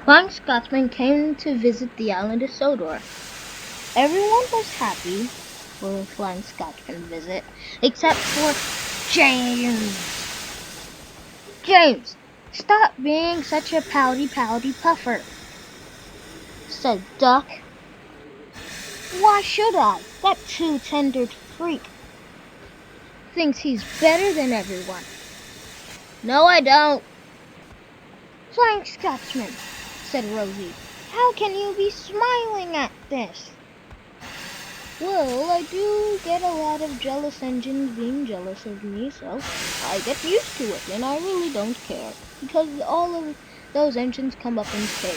Flying Scotsman came to visit the island of Sodor. Everyone was happy for Flying Scotsman's visit, except for James. James, stop being such a pouty puffer, said Duck. Why should I? That two-tendered freak thinks he's better than everyone. No, I don't. Flying Scotsman, said Rosie. How can you be smiling at this? Well, I do get a lot of jealous engines being jealous of me, so I get used to it, and I really don't care, because all of those engines come up in fame.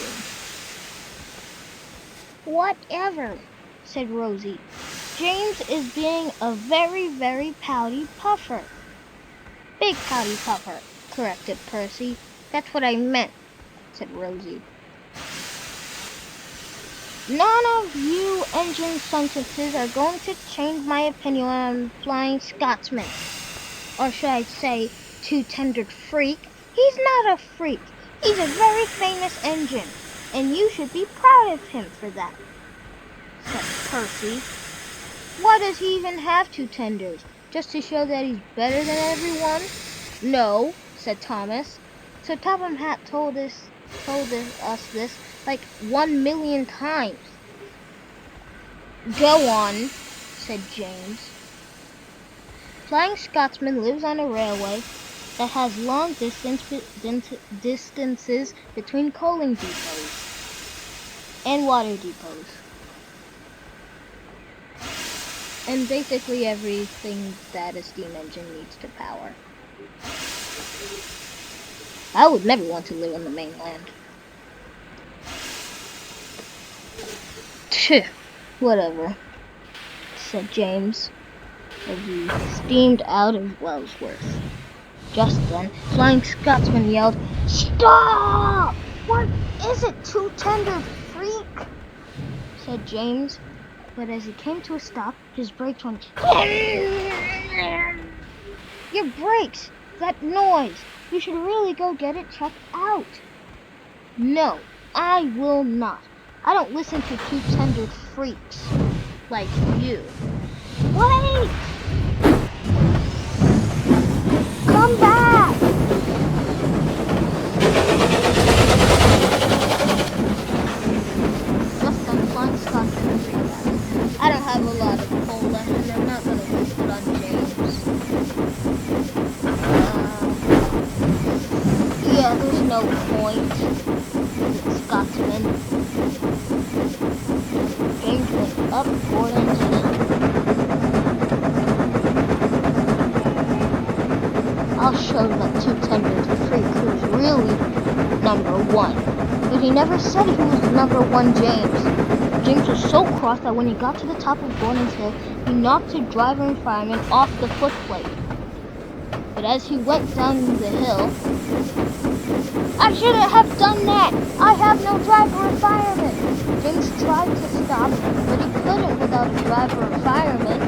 Whatever, said Rosie. James is being a very pouty puffer. Big pouty puffer, corrected Percy. That's what I meant, said Rosie. None of you engine sentences are going to change my opinion on Flying Scotsman. Or should I say, two-tendered freak? He's not a freak. He's a very famous engine, and you should be proud of him for that, said Percy. Why does he even have two tenders? Just to show that he's better than everyone? No, said Thomas. So Topham Hatt told us this like 1,000,000 times. Go on, said James. Flying Scotsman lives on a railway that has long distances between coaling depots and water depots. And basically everything that a steam engine needs to power. I would never want to live on the mainland. Whatever, said James, as he steamed out of Wellsworth. Just then, Flying Scotsman yelled, Stop! What is it, two-tendered freak? Said James, but as he came to a stop, his brakes went... Your brakes! That noise! You should really go get it checked out. No, I will not. I don't listen to two-tendered freaks like you. Wait! Come back! Just then, Flying Scotsman realized, I don't have a lot of coal left, and I'm not going to waste it on James. Yeah, there's no point, Scotsman. James went up Gordon's hill. I'll show that two-tendered freak who's really number one. But he never said he was number one James. James was so cross that when he got to the top of Gordon's hill, he knocked his driver and fireman off the footplate. But as he went down the hill, I shouldn't have done that! I have no driver or fireman! James tried to stop, but he couldn't without a driver or fireman.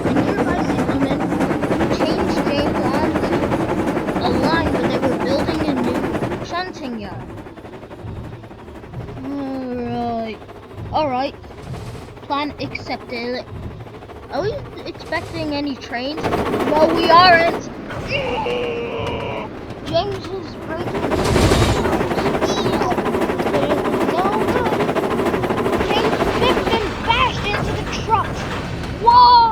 A nearby signalman changed James onto a line where they were building a new shunting yard. Alright. Plan accepted. Are we expecting any trains? No, we aren't! James is breaking steel, but it was no good. James flipped and bashed into the truck. Whoa!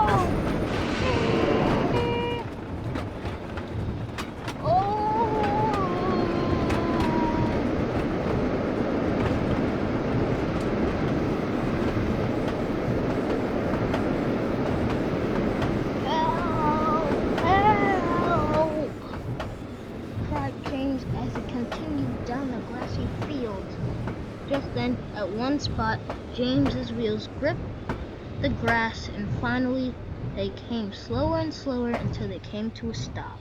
Just then, at one spot, James's wheels gripped the grass, and finally they came slower and slower until they came to a stop.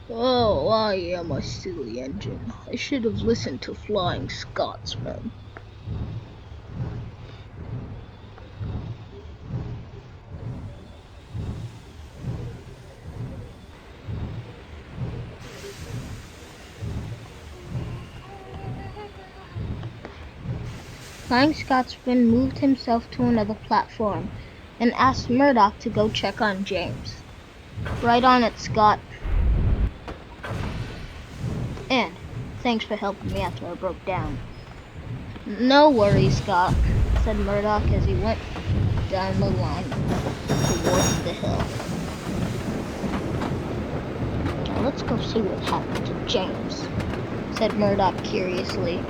Oh, I am a silly engine. I should have listened to Flying Scotsman. Flying Scotsman moved himself to another platform and asked Murdoch to go check on James. Right on it, Scott. And thanks for helping me after I broke down. No worries, Scott, said Murdoch as he went down the line towards the hill. Now let's go see what happened to James, said Murdoch curiously.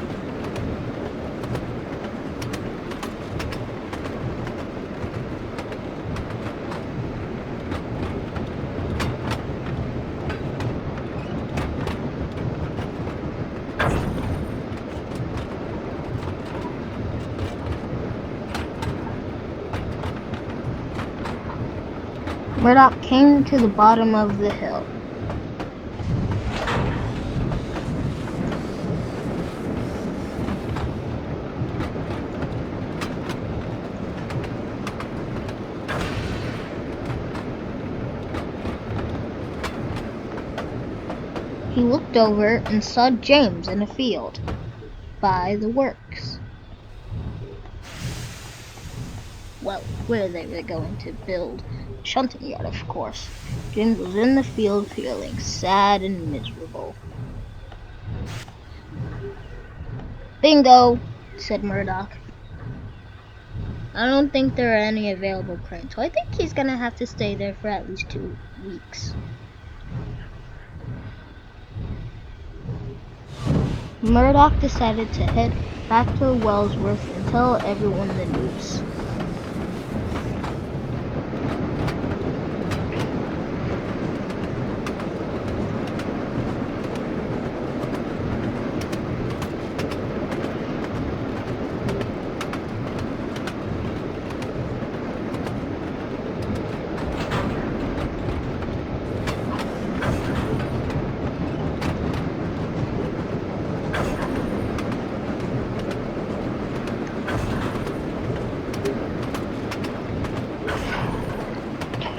Murdoch came to the bottom of the hill. He looked over and saw James in a field by the works. Well, where they were going to build a shunting yard, of course. James was in the field feeling sad and miserable. Bingo, said Murdoch. I don't think there are any available cranes, so I think he's gonna have to stay there for at least 2 weeks. Murdoch decided to head back to Wellsworth and tell everyone the news.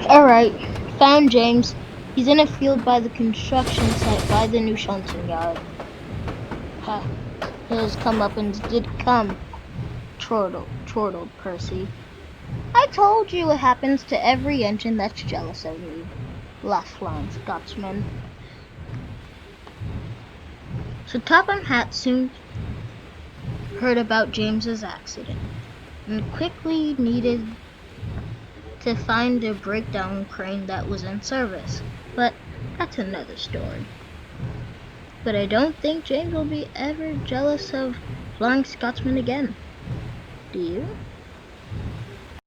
Alright, found James. He's in a field by the construction site by the new shunting yard. Ha, his comeuppance did come, chortled Percy. I told you it happens to every engine that's jealous of me, laughed Flying Scotsman. So Topham Hatt soon heard about James's accident and quickly needed to find a breakdown crane that was in service, but that's another story. But I don't think James will be ever jealous of Flying Scotsman again. Do you?